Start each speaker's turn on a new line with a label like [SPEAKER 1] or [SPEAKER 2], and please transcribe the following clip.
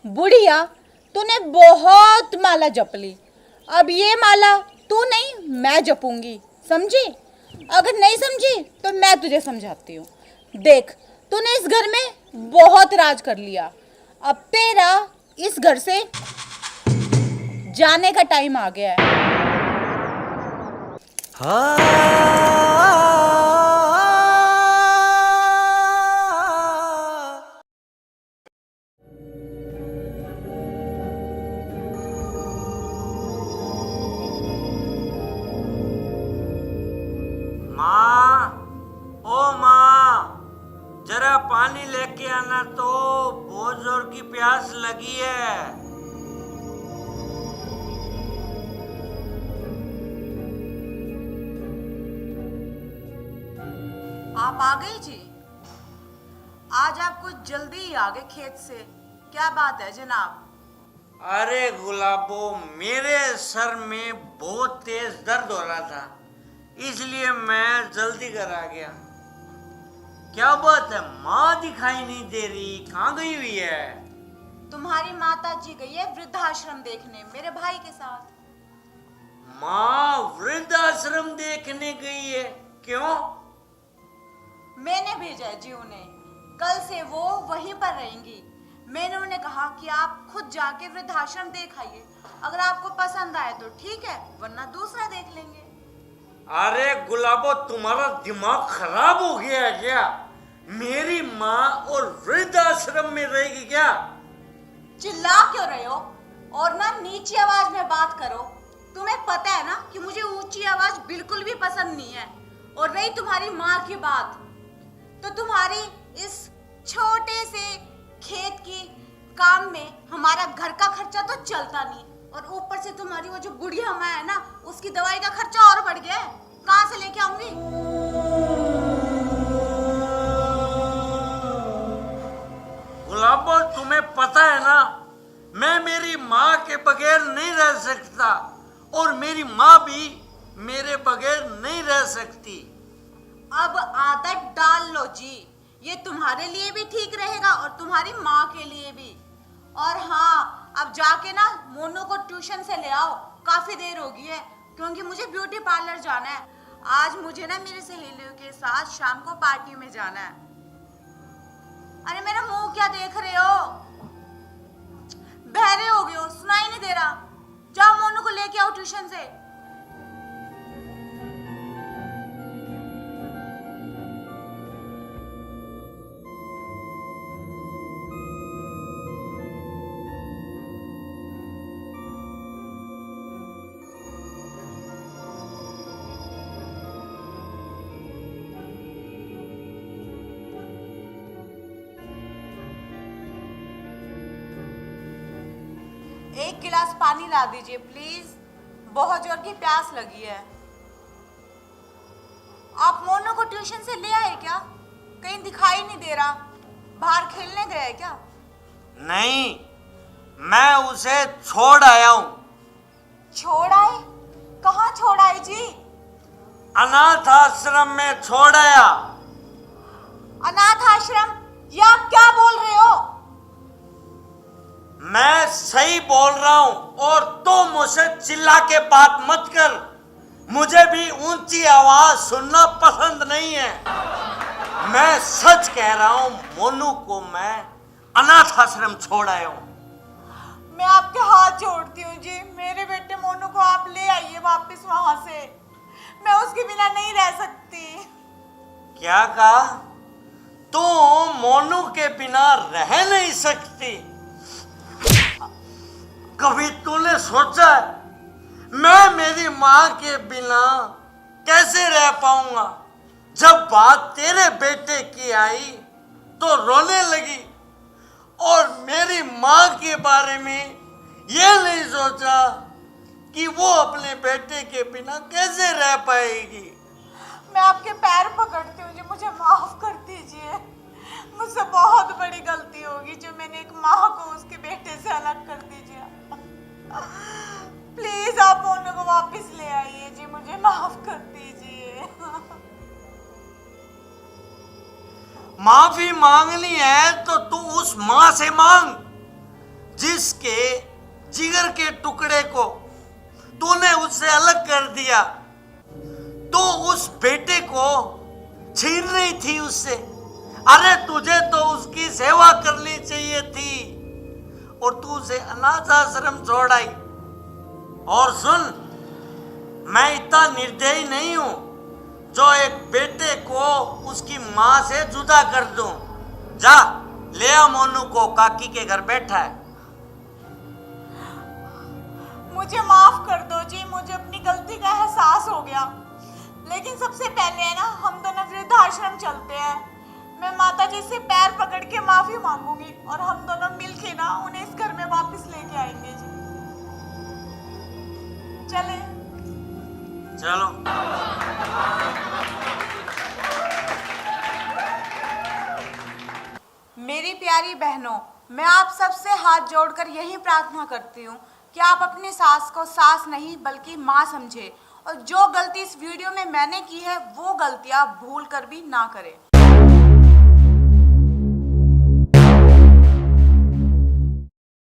[SPEAKER 1] बुढ़िया, तूने बहुत माला जप ली। अब ये माला तू नहीं, मैं जपूंगी, समझी? अगर नहीं समझी तो मैं तुझे समझाती हूँ। देख, तूने इस घर में बहुत राज कर लिया। अब तेरा इस घर से जाने का टाइम आ गया है।
[SPEAKER 2] माँ, ओ माँ, जरा पानी लेके आना तो, बहुत जोर की प्यास लगी है।
[SPEAKER 1] आप आ गए जी? आज आप कुछ जल्दी ही आ गए खेत से, क्या बात है जनाब?
[SPEAKER 2] अरे गुलाबो, मेरे सर में बहुत तेज दर्द हो रहा था, इसलिए मैं जल्दी घर आ गया। क्या बात है, माँ दिखाई नहीं दे रही, कहाँ गई हुई है?
[SPEAKER 1] तुम्हारी माता जी गई है वृद्धाश्रम देखने मेरे भाई के साथ।
[SPEAKER 2] माँ वृद्धाश्रम देखने गई है? क्यों?
[SPEAKER 1] मैंने भेजा है जी उन्हें। कल से वो वहीं पर रहेंगी। मैंने उन्हें कहा कि आप खुद जाके वृद्धाश्रम देख आइए। अगर आपको पसंद आए तो ठीक है, वरना दूसरा देख लेंगे।
[SPEAKER 2] अरे गुलाबो, तुम्हारा दिमाग खराब हो गया है क्या? मेरी माँ और वृद्धाश्रम में रहेगी क्या?
[SPEAKER 1] चिल्ला क्यों रहे हो? और ना नीची आवाज में बात करो। तुम्हें पता है ना कि मुझे ऊंची आवाज बिल्कुल भी पसंद नहीं है। और रही तुम्हारी माँ की बात, तो तुम्हारी इस छोटे से खेत की काम में हमारा घर का खर्चा तो चलता नहीं, और ऊपर से तुम्हारी वो जो बुढ़िया माँ है ना, उसकी दवाई का खर्चा और बढ़ गया है। कहाँ से लेके आऊंगी?
[SPEAKER 2] गुलाबो, तुम्हें पता है ना, मैं मेरी माँ के बगैर नहीं रह सकता, और मेरी माँ भी मेरे बगैर नहीं रह सकती।
[SPEAKER 1] अब आदत डाल लो जी, ये तुम्हारे लिए भी ठीक रहेगा और तुम्हारी माँ के लिए भी। और हाँ, अब जाके ना मोनू को ट्यूशन से ले आओ, काफी देर हो गई है, क्योंकि मुझे ब्यूटी पार्लर जाना है। आज मुझे ना मेरी सहेलियों के साथ शाम को पार्टी में जाना है। अरे मेरा मुंह क्या देख रहे हो? बहरे हो गए हो, सुनाई नहीं दे रहा? जाओ मोनू को लेके आओ ट्यूशन से। एक गिलास पानी ला दीजिए प्लीज, बहुत जोर की प्यास लगी है। आप मोनू को ट्यूशन से ले आए क्या? कहीं दिखाई नहीं दे रहा, बाहर खेलने गए क्या?
[SPEAKER 2] नहीं, मैं उसे छोड़ आया हूँ।
[SPEAKER 1] छोड़ आए? कहाँ छोड़ आए जी?
[SPEAKER 2] अनाथ आश्रम में छोड़ आया।
[SPEAKER 1] अनाथ आश्रम? ये आप क्या बोल रहे हो?
[SPEAKER 2] मैं सही बोल रहा हूँ, और तुम मुझसे चिल्ला के बात मत कर। मुझे भी ऊंची आवाज सुनना पसंद नहीं है। मैं सच कह रहा हूँ, मोनू को मैं अनाथ आश्रम छोड़ आया हूँ।
[SPEAKER 1] मैं आपके हाथ जोड़ती हूँ जी, मेरे बेटे मोनू को आप ले आइए वापस वहां से। मैं उसके बिना नहीं रह सकती।
[SPEAKER 2] क्या कहा? तुम मोनू के बिना रह नहीं सकती? कभी तूने सोचा है मैं मेरी माँ के बिना कैसे रह पाऊंगा? जब बात तेरे बेटे की आई तो रोने लगी, और मेरी माँ के बारे में ये नहीं सोचा कि वो अपने बेटे के बिना कैसे रह पाएगी।
[SPEAKER 1] मैं आपके पैर पकड़ती हूँ जी, मुझे माफ कर दीजिए। मुझसे बहुत बड़ी गलती होगी जो मैंने एक माँ को उसके बेटे से अलग कर दीजिए। प्लीज आप मोनू को वापस ले आइए जी, मुझे माफ कर दीजिए।
[SPEAKER 2] माफी मांगनी है तो तू उस माँ से मांग जिसके जिगर के टुकड़े को तूने उससे अलग कर दिया, तो उस बेटे को छीन रही थी उससे। अरे तुझे तो उसकी सेवा करनी चाहिए थी और तू उसे अनाथ आश्रम छोड़ आई। और सुन, मैं इतना निर्दयी नहीं हूं जो एक बेटे को उसकी मां से जुदा कर दूं। जा ले आ मोनू को, काकी के घर बैठा है।
[SPEAKER 3] मुझे माफ कर दो जी, मुझे अपनी गलती का एहसास हो गया। लेकिन सबसे पहले है ना, हम दोनों वृद्धाश्रम चलते हैं। मैं माता जी से पैर पकड़ के माफी मांगूंगी और हम दोनों मिलके ना उन्हें इस घर में वापस लेके आएंगे जी। चले।
[SPEAKER 2] चलो।
[SPEAKER 1] मेरी प्यारी बहनों, मैं आप सबसे हाथ जोड़कर यही प्रार्थना करती हूँ कि आप अपनी सास को सास नहीं बल्कि माँ समझें और जो गलती इस वीडियो में मैंने की है वो गलतियाँ भूल कर भी ना करें।